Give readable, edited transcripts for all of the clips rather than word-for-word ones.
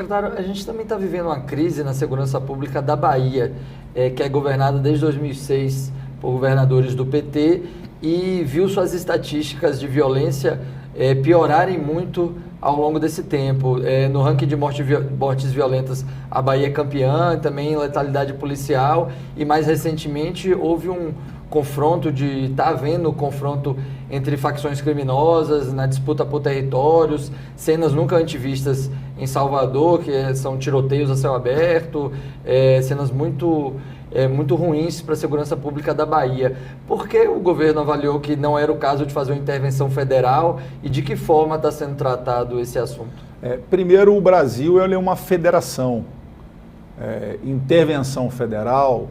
Secretário, a gente também está vivendo uma crise na segurança pública da Bahia, que é governada desde 2006 por governadores do PT e viu suas estatísticas de violência piorarem muito ao longo desse tempo. No ranking de mortes violentas, a Bahia é campeã, também em letalidade policial, e mais recentemente houve um confronto está havendo confronto entre facções criminosas na disputa por territórios, cenas nunca antes vistas em Salvador, que são tiroteios a céu aberto, cenas muito ruins para a segurança pública da Bahia. Por que o governo avaliou que não era o caso de fazer uma intervenção federal e de que forma está sendo tratado esse assunto? Primeiro, o Brasil ele é uma federação. Intervenção federal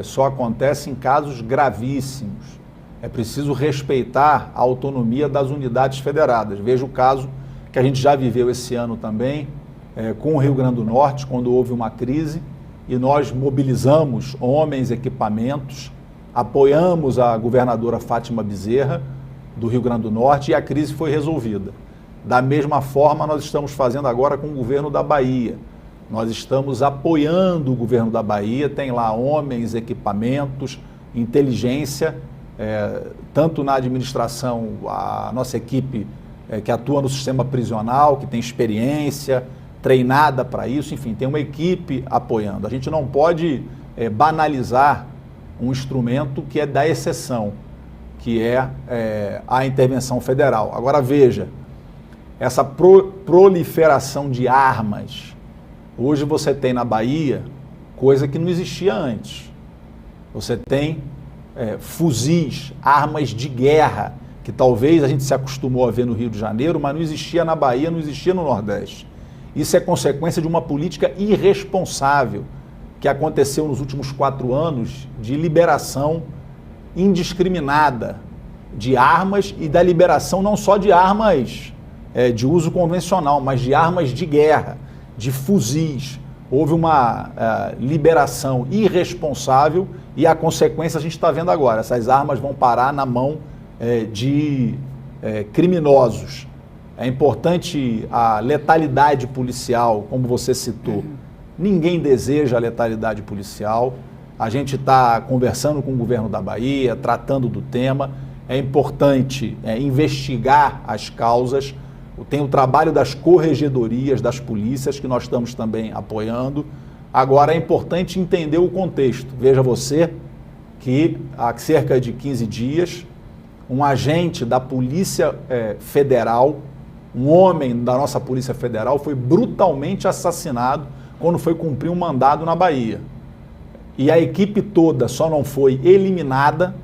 só acontece em casos gravíssimos. É preciso respeitar a autonomia das unidades federadas. Veja o caso que a gente já viveu esse ano também, com o Rio Grande do Norte, quando houve uma crise, e nós mobilizamos homens, equipamentos, apoiamos a governadora Fátima Bezerra, do Rio Grande do Norte, e a crise foi resolvida. Da mesma forma, nós estamos fazendo agora com o governo da Bahia. Nós estamos apoiando o governo da Bahia, tem lá homens, equipamentos, inteligência, tanto na administração, a nossa equipe que atua no sistema prisional, que tem experiência, treinada para isso, enfim, tem uma equipe apoiando. A gente não pode banalizar um instrumento que é da exceção, que é a intervenção federal. Agora veja, essa proliferação de armas, hoje você tem na Bahia coisa que não existia antes. Você tem fuzis, armas de guerra, que talvez a gente se acostumou a ver no Rio de Janeiro, mas não existia na Bahia, não existia no Nordeste. Isso é consequência de uma política irresponsável que aconteceu nos últimos 4 anos de liberação indiscriminada de armas e da liberação não só de armas de uso convencional, mas de armas de guerra, de fuzis. Houve uma liberação irresponsável e a consequência a gente está vendo agora. Essas armas vão parar na mão de criminosos. É importante a letalidade policial, como você citou. Ninguém deseja a letalidade policial. A gente está conversando com o governo da Bahia, tratando do tema. É importante investigar as causas. Tem o trabalho das corregedorias, das polícias, que nós estamos também apoiando. Agora, é importante entender o contexto. Veja você que há cerca de 15 dias, um agente da Polícia Federal, um homem da nossa Polícia Federal, foi brutalmente assassinado quando foi cumprir um mandado na Bahia. E a equipe toda só não foi eliminada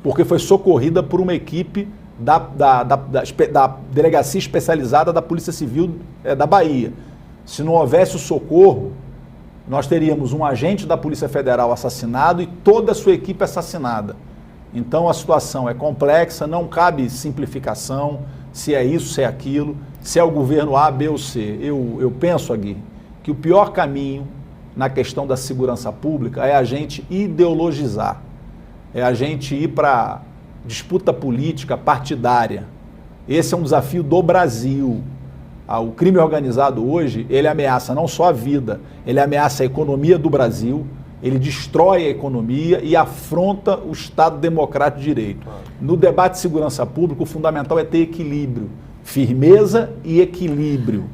porque foi socorrida por uma equipe da Delegacia Especializada da Polícia Civil da Bahia. Se não houvesse o socorro, nós teríamos um agente da Polícia Federal assassinado e toda a sua equipe assassinada. Então a situação é complexa, não cabe simplificação, se é isso, se é aquilo, se é o governo A, B ou C. Eu penso, Aguirre, que o pior caminho na questão da segurança pública é a gente ideologizar, é a gente ir para disputa política partidária. Esse é um desafio do Brasil. O crime organizado hoje, ele ameaça não só a vida, ele ameaça a economia do Brasil, ele destrói a economia e afronta o Estado Democrático de Direito. No debate de segurança pública, o fundamental é ter equilíbrio, firmeza e equilíbrio.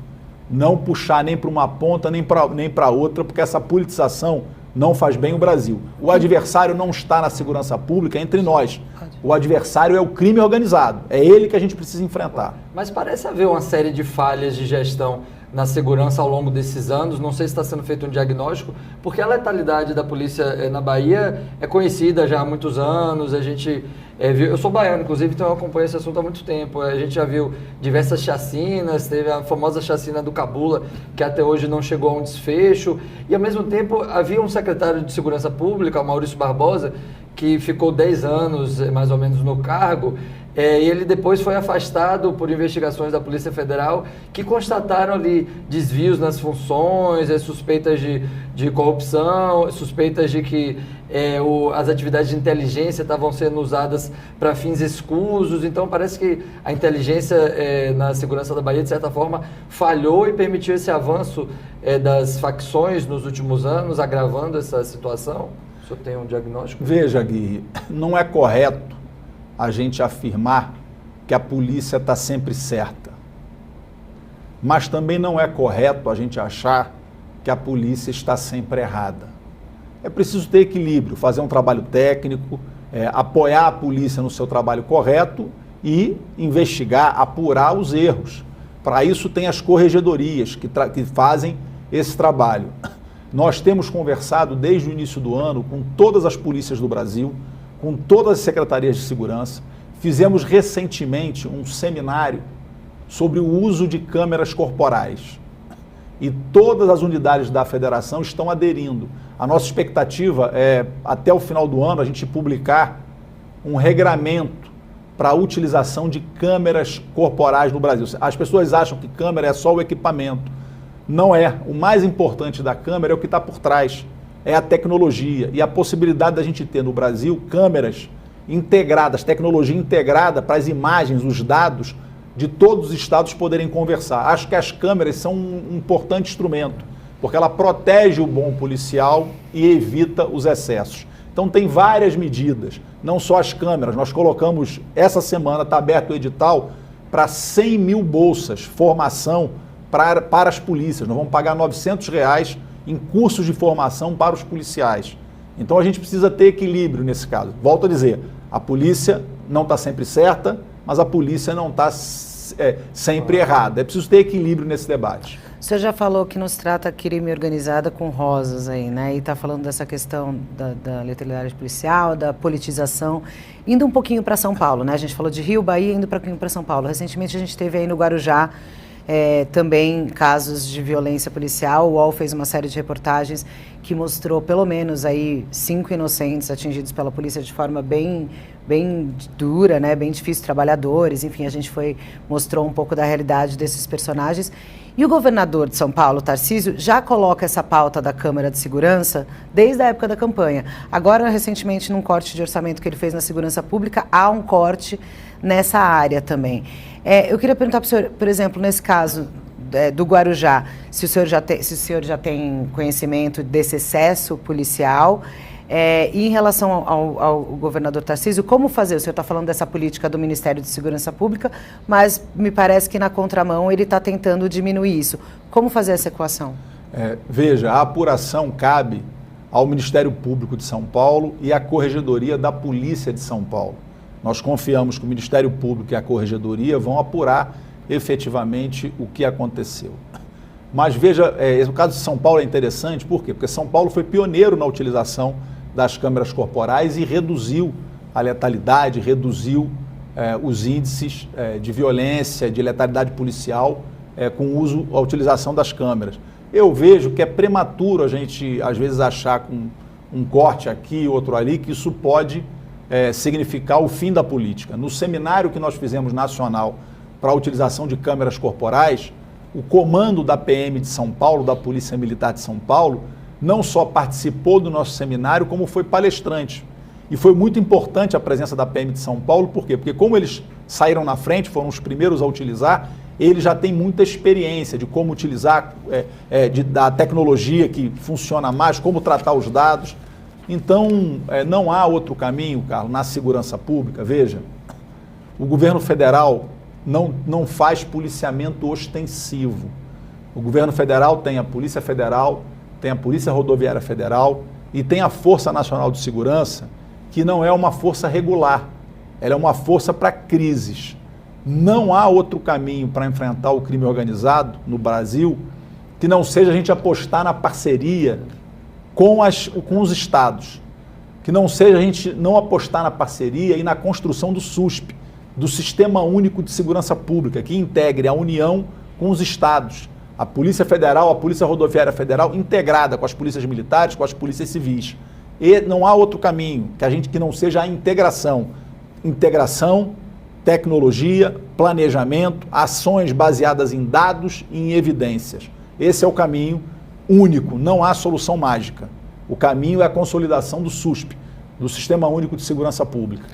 Não puxar nem para uma ponta nem para outra, porque essa politização não faz bem o Brasil. O adversário não está na segurança pública entre nós. O adversário é o crime organizado. É ele que a gente precisa enfrentar. Mas parece haver uma série de falhas de gestão na segurança ao longo desses anos. Não sei se está sendo feito um diagnóstico, porque a letalidade da polícia na Bahia é conhecida já há muitos anos. A gente viu, eu sou baiano, inclusive, então eu acompanho esse assunto há muito tempo. A gente já viu diversas chacinas, teve a famosa chacina do Cabula, que até hoje não chegou a um desfecho. E, ao mesmo tempo, havia um secretário de Segurança Pública, o Maurício Barbosa, que ficou 10 anos, mais ou menos, no cargo, Ele depois foi afastado por investigações da Polícia Federal que constataram ali desvios nas funções, suspeitas de corrupção, suspeitas de que as atividades de inteligência estavam sendo usadas para fins escusos. Então parece que a inteligência na segurança da Bahia, de certa forma, falhou e permitiu esse avanço das facções nos últimos anos, agravando essa situação. O senhor tem um diagnóstico? Veja, Gui, não é correto a gente afirmar que a polícia está sempre certa. Mas também não é correto a gente achar que a polícia está sempre errada. É preciso ter equilíbrio, fazer um trabalho técnico, apoiar a polícia no seu trabalho correto e investigar, apurar os erros. Para isso tem as corregedorias que fazem esse trabalho. Nós temos conversado desde o início do ano com todas as polícias do Brasil, com todas as secretarias de segurança. Fizemos recentemente um seminário sobre o uso de câmeras corporais. E todas as unidades da federação estão aderindo. A nossa expectativa é, até o final do ano, a gente publicar um regramento para a utilização de câmeras corporais no Brasil. As pessoas acham que câmera é só o equipamento. Não é. O mais importante da câmera é o que está por trás. É a tecnologia e a possibilidade da gente ter no Brasil câmeras integradas, tecnologia integrada para as imagens, os dados de todos os estados poderem conversar. Acho que as câmeras são um importante instrumento, porque ela protege o bom policial e evita os excessos. Então tem várias medidas, não só as câmeras. Nós colocamos, essa semana está aberto o edital para 100 mil bolsas, formação para as polícias. Nós vamos pagar R$900 em cursos de formação para os policiais. Então a gente precisa ter equilíbrio nesse caso. Volto a dizer, a polícia não está sempre certa, mas a polícia não está sempre errada. É preciso ter equilíbrio nesse debate. O senhor já falou que não se trata crime organizado com rosas aí, né? E está falando dessa questão da letalidade policial, da politização. Indo um pouquinho para São Paulo, né? A gente falou de Rio, Bahia, indo um pouquinho para São Paulo. Recentemente a gente teve aí no Guarujá também casos de violência policial. O UOL fez uma série de reportagens que mostrou pelo menos aí 5 inocentes atingidos pela polícia de forma bem dura, né? Bem difícil, trabalhadores, enfim, a gente mostrou um pouco da realidade desses personagens. E o governador de São Paulo, Tarcísio, já coloca essa pauta da Câmara de Segurança desde a época da campanha. Agora, recentemente, num corte de orçamento que ele fez na segurança pública, há um corte nessa área também. Eu queria perguntar para o senhor, por exemplo, nesse caso do Guarujá, se o senhor já tem conhecimento desse excesso policial. E em relação ao governador Tarcísio, como fazer? O senhor está falando dessa política do Ministério de Segurança Pública, mas me parece que na contramão ele está tentando diminuir isso. Como fazer essa equação? Veja, a apuração cabe ao Ministério Público de São Paulo e à Corregedoria da Polícia de São Paulo. Nós confiamos que o Ministério Público e a Corregedoria vão apurar efetivamente o que aconteceu. Mas veja, o caso de São Paulo é interessante, por quê? Porque São Paulo foi pioneiro na utilização das câmeras corporais e reduziu a letalidade, reduziu os índices de violência, de letalidade policial com a utilização das câmeras. Eu vejo que é prematuro a gente, às vezes, achar com um corte aqui, outro ali, que isso pode significar o fim da política. No seminário que nós fizemos nacional para a utilização de câmeras corporais, o comando da PM de São Paulo, da Polícia Militar de São Paulo, não só participou do nosso seminário, como foi palestrante. E foi muito importante a presença da PM de São Paulo, por quê? Porque como eles saíram na frente, foram os primeiros a utilizar, eles já têm muita experiência de como utilizar, da tecnologia que funciona mais, como tratar os dados. Então, não há outro caminho, Carlos, na segurança pública. Veja, o governo federal não faz policiamento ostensivo. O governo federal tem a Polícia Federal, tem a Polícia Rodoviária Federal e tem a Força Nacional de Segurança, que não é uma força regular, ela é uma força para crises. Não há outro caminho para enfrentar o crime organizado no Brasil que não seja a gente apostar na parceria com os estados, que não seja a gente não apostar na parceria e na construção do SUSP, do Sistema Único de Segurança Pública, que integre a União com os estados, a Polícia Federal, a Polícia Rodoviária Federal, integrada com as polícias militares, com as polícias civis. E não há outro caminho que não seja a integração tecnologia, planejamento, ações baseadas em dados e em evidências. Esse é o caminho único, não há solução mágica. O caminho é a consolidação do SUSP, do Sistema Único de Segurança Pública.